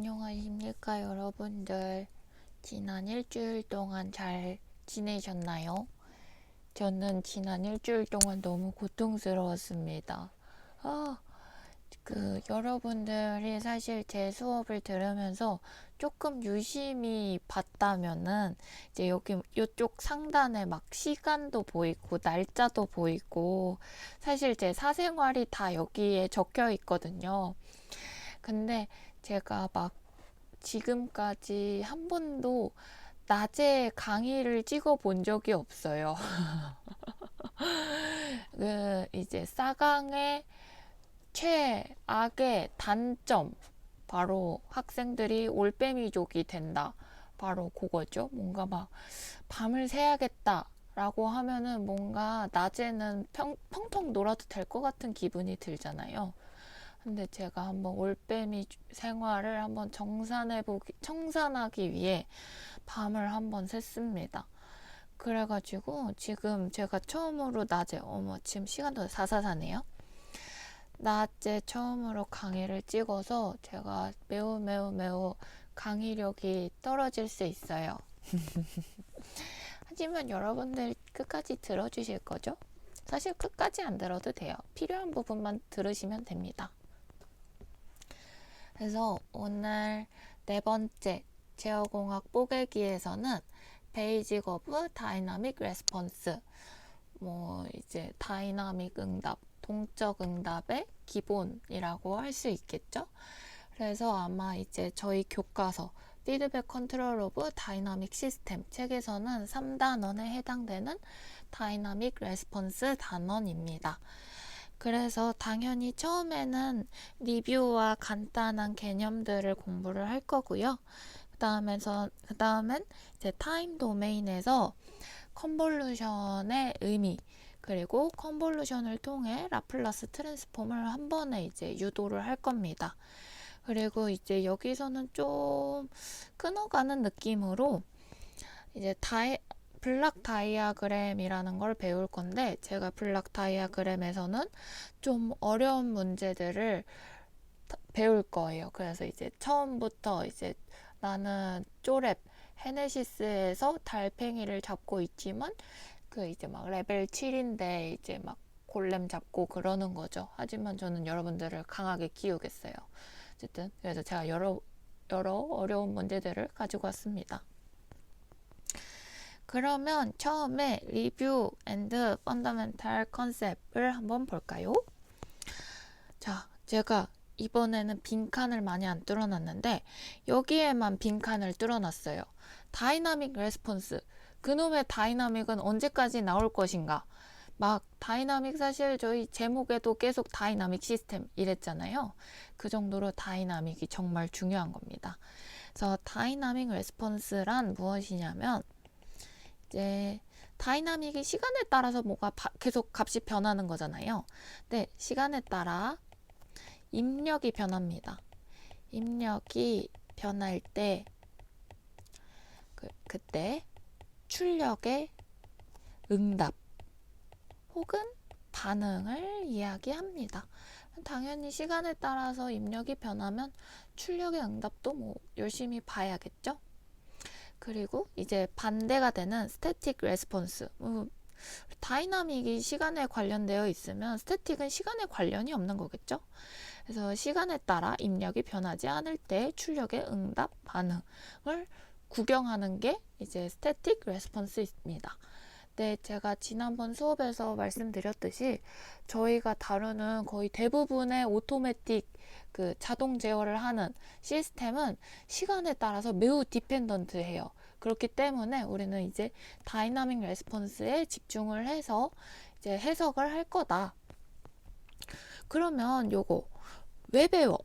안녕하십니까 여러분들. 지난 일주일 동안 잘 지내셨나요? 저는 지난 일주일 동안 너무 고통스러웠습니다. 아, 여러분들이 사실 제 수업을 들으면서 조금 유심히 봤다면은 이제 여기 요쪽 상단에 막 시간도 보이고 날짜도 보이고 사실 제 사생활이 다 여기에 적혀 있거든요. 근데 제가 막 지금까지 한 번도 낮에 강의를 찍어 본 적이 없어요. 이제 싸강의 최악의 단점, 바로 학생들이 올빼미족이 된다. 바로 그거죠. 뭔가 막 밤을 새야겠다 라고 하면은 뭔가 낮에는 펑펑 놀아도 될 것 같은 기분이 들잖아요. 근데 제가 한번 올빼미 생활을 한번 청산하기 위해 밤을 한번 샜습니다. 그래가지고 지금 제가 처음으로 낮에, 지금 시간도 사사사네요. 낮에 처음으로 강의를 찍어서 제가 매우 매우 매우 강의력이 떨어질 수 있어요. 하지만 여러분들 끝까지 들어주실 거죠? 사실 끝까지 안 들어도 돼요. 필요한 부분만 들으시면 됩니다. 그래서 오늘 네 번째 제어공학 뽀개기에서는 베이직 오브 다이나믹 레스폰스, 이제 다이나믹 응답, 동적 응답의 기본이라고 할 수 있겠죠. 그래서 아마 이제 저희 교과서 피드백 컨트롤 오브 다이나믹 시스템 책에서는 3단원에 해당되는 다이나믹 레스폰스 단원입니다. 그래서 당연히 처음에는 리뷰와 간단한 개념들을 공부를 할 거고요. 그 다음엔 이제 타임 도메인에서 컨볼루션의 의미, 그리고 컨볼루션을 통해 라플라스 트랜스폼을 한 번에 이제 유도를 할 겁니다. 그리고 이제 여기서는 좀 끊어가는 느낌으로 이제 블락 다이아그램이라는 걸 배울 건데, 제가 블락 다이아그램에서는 좀 어려운 문제들을 배울 거예요. 그래서 이제 처음부터 이제 나는 쪼랩 헤네시스에서 달팽이를 잡고 있지만 이제 막 레벨 7인데 이제 막 골렘 잡고 그러는 거죠. 하지만 저는 여러분들을 강하게 키우겠어요. 어쨌든 그래서 제가 여러 어려운 문제들을 가지고 왔습니다. 그러면 처음에 리뷰 앤드 펀더멘탈 컨셉을 한번 볼까요? 자, 제가 이번에는 빈칸을 많이 안 뚫어놨는데 여기에만 빈칸을 뚫어놨어요. 다이나믹 레스폰스, 그놈의 다이나믹은 언제까지 나올 것인가. 막 다이나믹, 사실 저희 제목에도 계속 다이나믹 시스템 이랬잖아요. 그 정도로 다이나믹이 정말 중요한 겁니다. 그래서 다이나믹 레스폰스란 무엇이냐면, 이제 다이나믹이 시간에 따라서 뭐가 계속 값이 변하는 거잖아요. 근데 시간에 따라 입력이 변합니다. 입력이 변할 때 그때 출력의 응답 혹은 반응을 이야기합니다. 당연히 시간에 따라서 입력이 변하면 출력의 응답도 열심히 봐야겠죠. 그리고 이제 반대가 되는 스태틱 레스폰스, 다이나믹이 시간에 관련되어 있으면 스태틱은 시간에 관련이 없는 거겠죠. 그래서 시간에 따라 입력이 변하지 않을 때 출력의 응답 반응을 구경하는 게 이제 스태틱 레스폰스입니다. 네, 제가 지난번 수업에서 말씀드렸듯이 저희가 다루는 거의 대부분의 오토매틱 자동 제어를 하는 시스템은 시간에 따라서 매우 디펜던트해요. 그렇기 때문에 우리는 이제 다이나믹 레스폰스에 집중을 해서 이제 해석을 할 거다. 그러면 요거 왜 배워?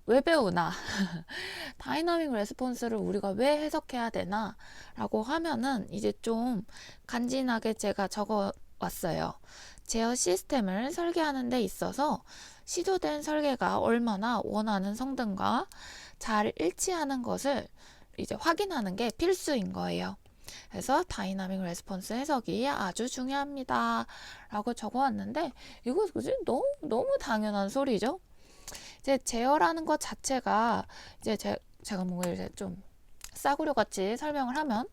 왜 배우나? 다이나믹 레스폰스를 우리가 왜 해석해야 되나? 라고 하면은 이제 좀 간지나게 제가 적어 왔어요. 제어 시스템을 설계하는 데 있어서 시도된 설계가 얼마나 원하는 성능과 잘 일치하는 것을 이제 확인하는 게 필수인 거예요. 그래서 다이나믹 레스폰스 해석이 아주 중요합니다. 라고 적어 왔는데, 이거 너무 당연한 소리죠? 이제 제어라는 것 자체가 이제 제가 뭔가 이제 좀 싸구려 같이 설명을 하면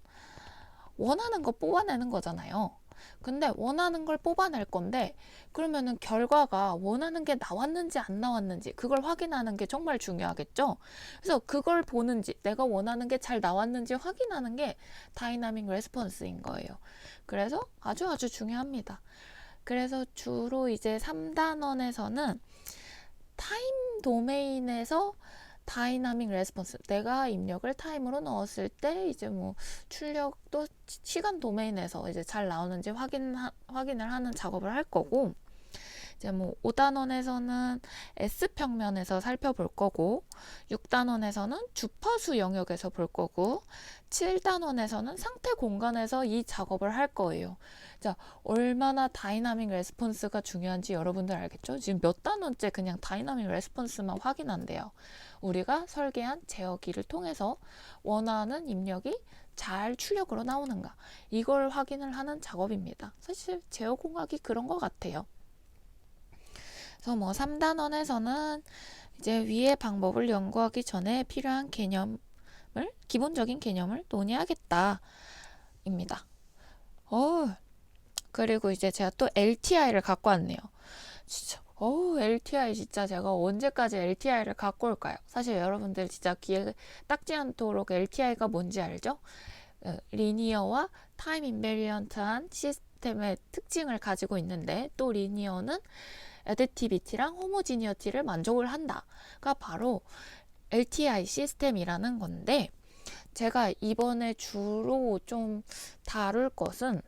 원하는 거 뽑아내는 거잖아요. 근데 원하는 걸 뽑아낼 건데 그러면은 결과가 원하는 게 나왔는지 안 나왔는지 그걸 확인하는 게 정말 중요하겠죠. 그래서 그걸 보는지 내가 원하는 게 잘 나왔는지 확인하는 게 다이나믹 레스폰스인 거예요. 그래서 아주 중요합니다. 그래서 주로 이제 3단원에서는 타임 도메인에서 다이나믹 레스폰스, 내가 입력을 타임으로 넣었을 때 이제 뭐 출력도 시간 도메인에서 이제 잘 나오는지 확인을 하는 작업을 할 거고, 이제 뭐 5단원에서는 S평면에서 살펴볼 거고, 6단원에서는 주파수 영역에서 볼 거고, 7단원에서는 상태 공간에서 이 작업을 할 거예요. 자, 얼마나 다이나믹 레스폰스가 중요한지 여러분들 알겠죠? 지금 몇 단원째 그냥 다이나믹 레스폰스만 확인한대요. 우리가 설계한 제어기를 통해서 원하는 입력이 잘 출력으로 나오는가, 이걸 확인을 하는 작업입니다. 사실 제어공학이 그런 것 같아요. 그래서 뭐 3단원에서는 이제 위의 방법을 연구하기 전에 필요한 기본적인 개념을 논의하겠다 입니다. 그리고 이제 제가 또 LTI를 갖고 왔네요. 진짜 LTI 진짜 제가 언제까지 LTI를 갖고 올까요? 사실 여러분들 진짜 귀에 딱지 않도록 LTI가 뭔지 알죠? 리니어와 타임 인베리언트한 시스템의 특징을 가지고 있는데, 또 리니어는 애드티비티랑 호모지니어티를 만족을 한다가 바로 LTI 시스템이라는 건데, 제가 이번에 주로 좀 다룰 것은,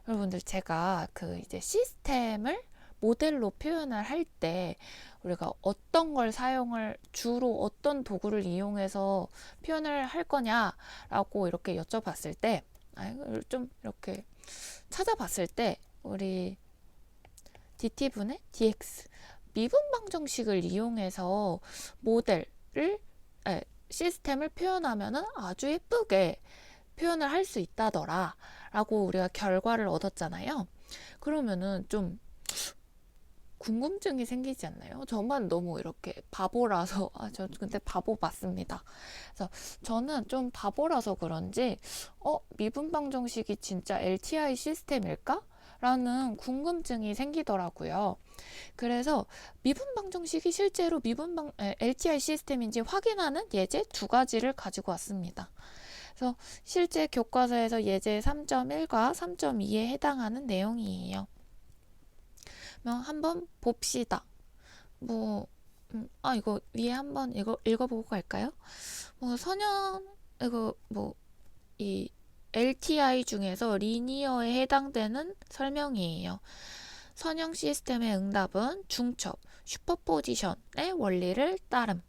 여러분들 제가 그 이제 시스템을 모델로 표현을 할 때 우리가 어떤 걸 주로 어떤 도구를 이용해서 표현을 할 거냐라고 이렇게 여쭤봤을 때, 좀 이렇게 찾아봤을 때, 우리 DT분의 DX 미분 방정식을 이용해서 시스템을 표현하면은 아주 예쁘게 표현을 할 수 있다더라 라고 우리가 결과를 얻었잖아요. 그러면은 좀 궁금증이 생기지 않나요? 저만 너무 이렇게 바보라서, 저 근데 바보 맞습니다. 그래서 저는 좀 바보라서 그런지, 미분 방정식이 진짜 LTI 시스템일까? 라는 궁금증이 생기더라고요. 그래서 미분 방정식이 실제로 LTI 시스템인지 확인하는 예제 2가지를 가지고 왔습니다. 그래서 실제 교과서에서 예제 3.1과 3.2에 해당하는 내용이에요. 한번 봅시다. 이거 위에 한번 읽어보고 갈까요? 이 LTI 중에서 리니어에 해당되는 설명이에요. 선형 시스템의 응답은 중첩, 슈퍼포지션의 원리를 따름.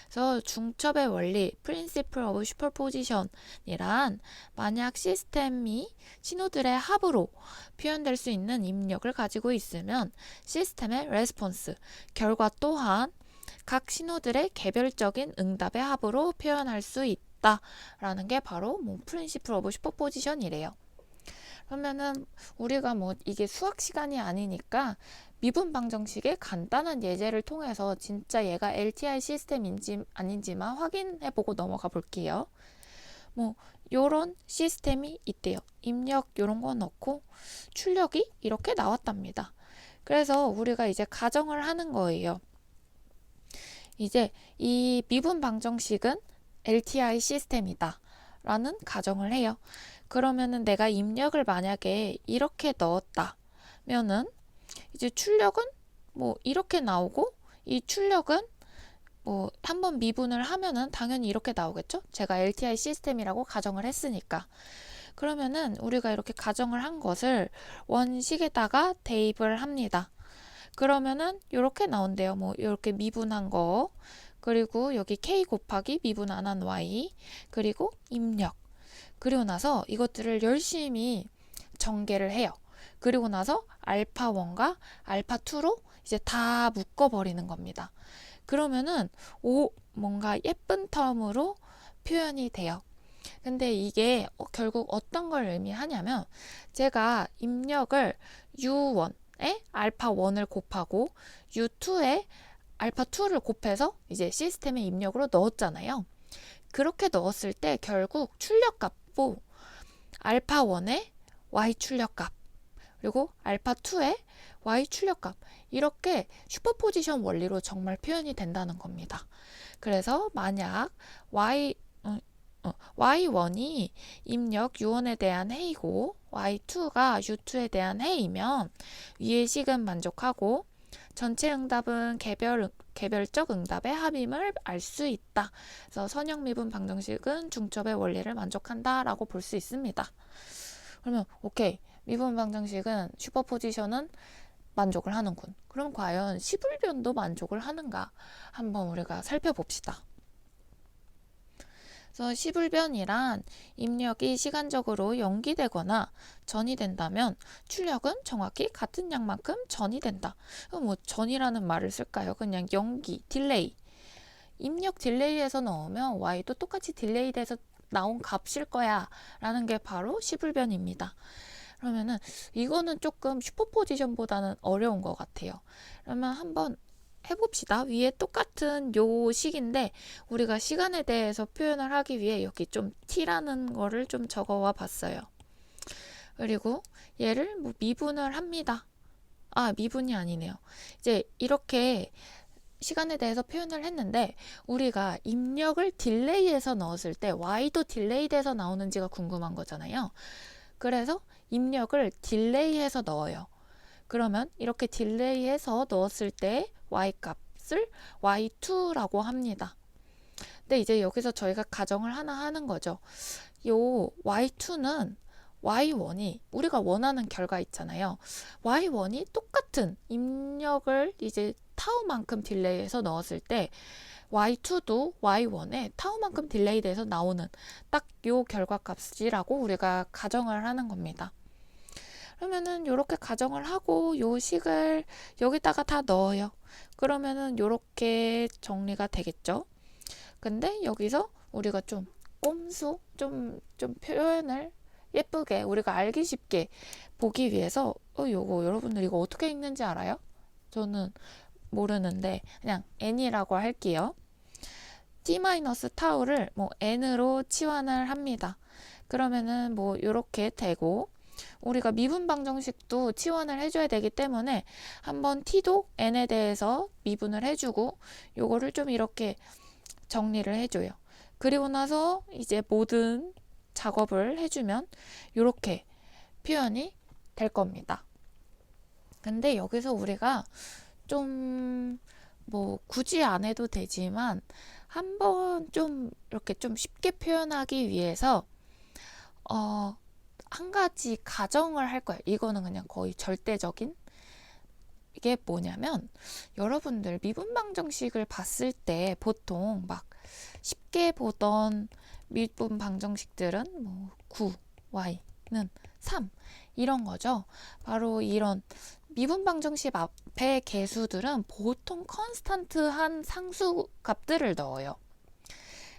그래서 중첩의 원리, Principle of Superposition이란 만약 시스템이 신호들의 합으로 표현될 수 있는 입력을 가지고 있으면 시스템의 레스폰스, 결과 또한 각 신호들의 개별적인 응답의 합으로 표현할 수 있다라는 게 바로 Principle of Superposition이래요. 그러면은 우리가 이게 수학 시간이 아니니까 미분 방정식의 간단한 예제를 통해서 진짜 얘가 LTI 시스템인지 아닌지만 확인해 보고 넘어가 볼게요. 요런 시스템이 있대요. 입력 요런 거 넣고 출력이 이렇게 나왔답니다. 그래서 우리가 이제 가정을 하는 거예요. 이제 이 미분 방정식은 LTI 시스템이다 라는 가정을 해요. 그러면은 내가 입력을 만약에 이렇게 넣었다면은 이제 출력은 이렇게 나오고, 이 출력은 한번 미분을 하면은 당연히 이렇게 나오겠죠? 제가 LTI 시스템이라고 가정을 했으니까. 그러면은 우리가 이렇게 가정을 한 것을 원식에다가 대입을 합니다. 그러면은 이렇게 나온대요. 이렇게 미분한 거, 그리고 여기 K 곱하기 미분 안 한 Y, 그리고 입력. 그리고 나서 이것들을 열심히 전개를 해요. 그리고 나서 알파1과 알파2로 이제 다 묶어버리는 겁니다. 그러면은 뭔가 예쁜 텀으로 표현이 돼요. 근데 이게 결국 어떤 걸 의미하냐면, 제가 입력을 U1에 알파1을 곱하고 U2에 알파2를 곱해서 이제 시스템의 입력으로 넣었잖아요. 그렇게 넣었을 때 결국 출력값도 알파 1의 y 출력값 그리고 알파 2의 y 출력값 이렇게 슈퍼포지션 원리로 정말 표현이 된다는 겁니다. 그래서 만약 y1이 입력 u1에 대한 해이고 y2가 u2에 대한 해이면 위의 식은 만족하고 전체 응답은 개별적 응답의 합임을 알 수 있다. 그래서 선형 미분 방정식은 중첩의 원리를 만족한다 라고 볼 수 있습니다. 그러면 오케이, 미분 방정식은 슈퍼포지션은 만족을 하는군. 그럼 과연 시불변도 만족을 하는가 한번 우리가 살펴봅시다. 그래서 시불변이란 입력이 시간적으로 연기되거나 전이 된다면 출력은 정확히 같은 양만큼 전이 된다. 뭐 전이라는 말을 쓸까요? 그냥 연기, 딜레이. 입력 딜레이에서 넣으면 y도 똑같이 딜레이돼서 나온 값일 거야 라는 게 바로 시불변입니다. 그러면은 이거는 조금 슈퍼포지션보다는 어려운 것 같아요. 그러면 한번 해봅시다. 위에 똑같은 요 식인데 우리가 시간에 대해서 표현을 하기 위해 여기 좀 t라는 거를 좀 적어와 봤어요. 그리고 얘를 뭐 미분을 합니다. 미분이 아니네요. 이제 이렇게 시간에 대해서 표현을 했는데 우리가 입력을 딜레이해서 넣었을 때 y도 딜레이돼서 나오는지가 궁금한 거잖아요. 그래서 입력을 딜레이해서 넣어요. 그러면 이렇게 딜레이해서 넣었을 때 y값을 y2라고 합니다. 근데 이제 여기서 저희가 가정을 하나 하는 거죠. 요 y2는 y1이 우리가 원하는 결과 있잖아요. y1이 똑같은 입력을 이제 타우만큼 딜레이해서 넣었을 때 y2도 y1에 타우만큼 딜레이 돼서 나오는 딱 요 결과값이라고 우리가 가정을 하는 겁니다. 그러면은 이렇게 가정을 하고 요 식을 여기다가 다 넣어요. 그러면은 이렇게 정리가 되겠죠. 근데 여기서 우리가 좀 꼼수 좀 표현을 예쁘게 우리가 알기 쉽게 보기 위해서 요거 여러분들 이거 어떻게 읽는지 알아요? 저는 모르는데 그냥 n이라고 할게요. t-타우를 뭐 n으로 치환을 합니다. 그러면은 뭐 이렇게 되고 우리가 미분 방정식도 치환을 해줘야 되기 때문에 한번 t도 n에 대해서 미분을 해주고 요거를 좀 이렇게 정리를 해줘요. 그리고 나서 이제 모든 작업을 해주면 이렇게 표현이 될 겁니다. 근데 여기서 우리가 좀 뭐 굳이 안 해도 되지만 한번 좀 이렇게 좀 쉽게 표현하기 위해서 한 가지 가정을 할 거예요. 이거는 그냥 거의 절대적인 이게 뭐냐면 여러분들 미분 방정식을 봤을 때 보통 막 쉽게 보던 미분 방정식들은 뭐 9, y는 3 이런 거죠. 바로 이런 미분 방정식 앞에 개수들은 보통 컨스탄트한 상수 값들을 넣어요.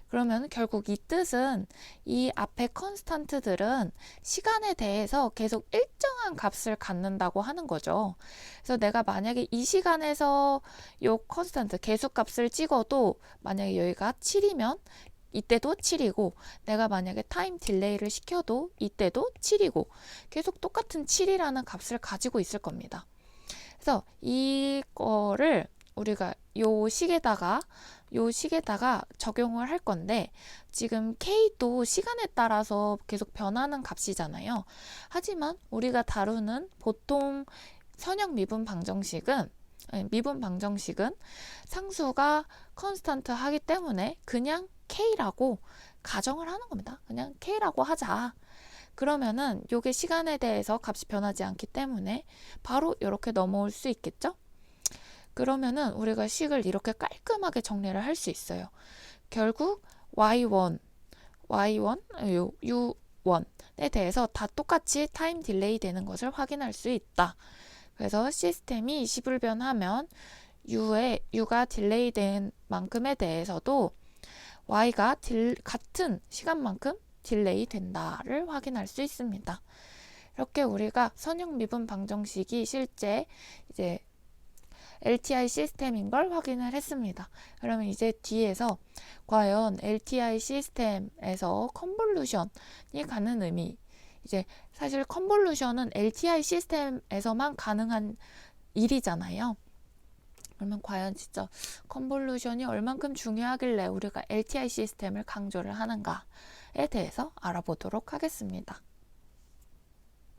그러면 결국 이 뜻은 이 앞에 컨스탄트들은 시간에 대해서 계속 일정한 값을 갖는다고 하는 거죠. 그래서 내가 만약에 이 시간에서 요 컨스탄트 개수값을 찍어도 만약에 여기가 7이면 이때도 7이고 내가 만약에 타임 딜레이를 시켜도 이때도 7이고 계속 똑같은 7이라는 값을 가지고 있을 겁니다. 그래서 이거를 우리가 요 식에다가 적용을 할 건데 지금 K도 시간에 따라서 계속 변하는 값이잖아요. 하지만 우리가 다루는 보통 선형 미분 방정식은 상수가 컨스탄트 하기 때문에 그냥 K라고 가정을 하는 겁니다. 그냥 K라고 하자. 그러면은 요게 시간에 대해서 값이 변하지 않기 때문에 바로 이렇게 넘어올 수 있겠죠? 그러면은 우리가 식을 이렇게 깔끔하게 정리를 할 수 있어요. 결국 y1, u1에 대해서 다 똑같이 타임 딜레이 되는 것을 확인할 수 있다. 그래서 시스템이 시불변하면 u가 딜레이 된 만큼에 대해서도 y가 같은 시간만큼 딜레이 된다를 확인할 수 있습니다. 이렇게 우리가 선형 미분 방정식이 실제 이제 LTI 시스템인 걸 확인을 했습니다. 그러면 이제 뒤에서 과연 LTI 시스템에서 컨볼루션이 가는 의미, 이제 사실 컨볼루션은 LTI 시스템에서만 가능한 일이잖아요. 그러면 과연 진짜 컨볼루션이 얼만큼 중요하길래 우리가 LTI 시스템을 강조를 하는가에 대해서 알아보도록 하겠습니다.